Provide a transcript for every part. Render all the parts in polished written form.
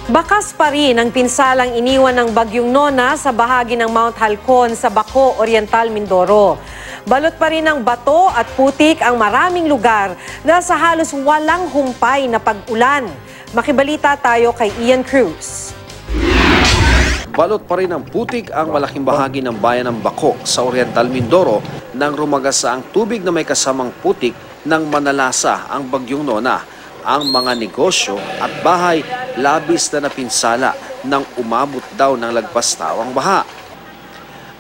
Bakas pa rin ang pinsalang iniwan ng Bagyong Nona sa bahagi ng Mount Halcon sa Baco, Oriental, Mindoro. Balot pa rin ng bato at putik ang maraming lugar na sa halos walang humpay na pag-ulan. Makibalita tayo kay Ian Cruz. Balot pa rin ng putik ang malaking bahagi ng bayan ng Baco sa Oriental, Mindoro nang rumagasa ang tubig na may kasamang putik nang manalasa ang Bagyong Nona. Ang mga negosyo at bahay labis na napinsala nang umabot daw ng lagpas tawang baha.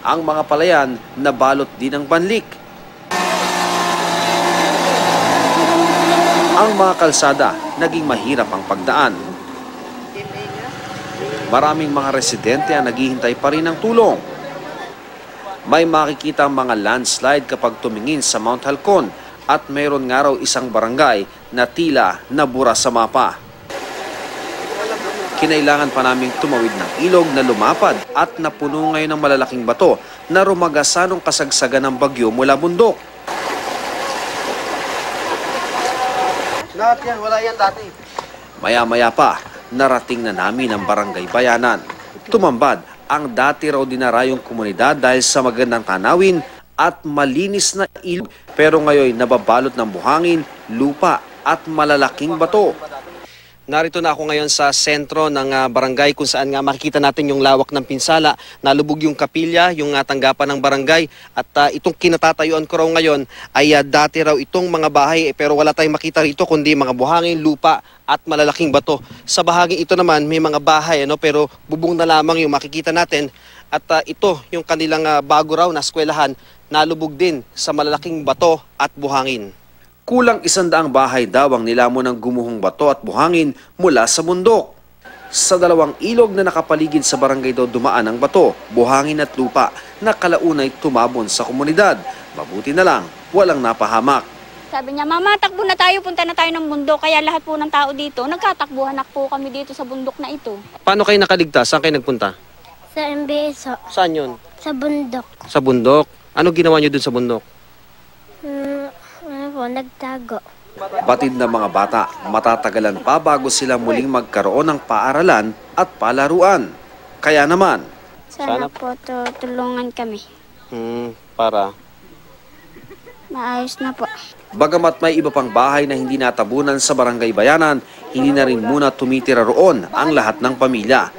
Ang mga palayan nabalot din ng banlik. Ang mga kalsada naging mahirap ang pagdaan. Maraming mga residente ang naghihintay pa rin ng tulong. May makikita ang mga landslide kapag tumingin sa Mount Halcon at mayroon nga raw isang barangay na tila nabura sa mapa. Kinailangan pa naming tumawid ng ilog na lumapad at napuno ngayon ng malalaking bato na rumagasa nung kasagsagan ng bagyo mula bundok. Lahat yan, wala yan dati. Maya-maya pa, narating na namin ang Barangay Bayanan. Tumambad ang dati raw dinarayong komunidad dahil sa magandang tanawin at malinis na ilog, pero ngayon nababalot ng buhangin, lupa at malalaking bato. Narito na ako ngayon sa sentro ng barangay kung saan nga makikita natin yung lawak ng pinsala. Nalubog yung kapilya, yung tanggapan ng barangay at itong kinatatayuan ko raw ngayon ay dati raw itong mga bahay pero wala tayong makita rito kundi mga buhangin, lupa at malalaking bato. Sa bahaging ito naman may mga bahay pero bubong na lamang yung makikita natin at ito yung kanilang bago raw na eskwelahan nalubog din sa malalaking bato at buhangin. Kulang 100 bahay daw ang nilamon ng gumuhong bato at buhangin mula sa bundok. Sa 2 ilog na nakapaligid sa barangay daw dumaan ang bato, buhangin at lupa na kalaunay tumabon sa komunidad. Mabuti na lang, walang napahamak. Sabi niya, Mama, takbo na tayo, punta na tayo ng bundok. Kaya lahat po ng tao dito, nagkatakbuhan po kami dito sa bundok na ito. Paano kayo nakaligtas? Saan kayo nagpunta? Sa MBS, Saan yun? sa bundok. Sa bundok. Ano ginawa nyo dun sa bundok? Nagtago. Batid ng mga bata, matatagalan pa bago sila muling magkaroon ng paaralan at palaruan. Kaya naman, Sana po tulungan kami. para Maayos na po. bagamat may iba pang bahay na hindi natabunan sa Barangay Bayanan, hindi na rin muna tumitira roon ang lahat ng pamilya.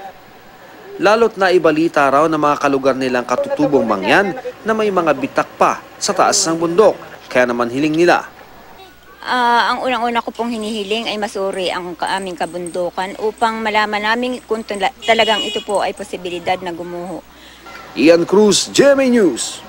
Lalo't na ibalita raw ng mga kalugar nilang katutubong mangyan na may mga bitak pa sa taas ng bundok. Kaya naman hiling nila, Ang unang-una ko pong hinihiling ay masuri ang aming kabundukan upang malaman namin kung talagang ito po ay posibilidad na gumuho. Ian Cruz, GMA News.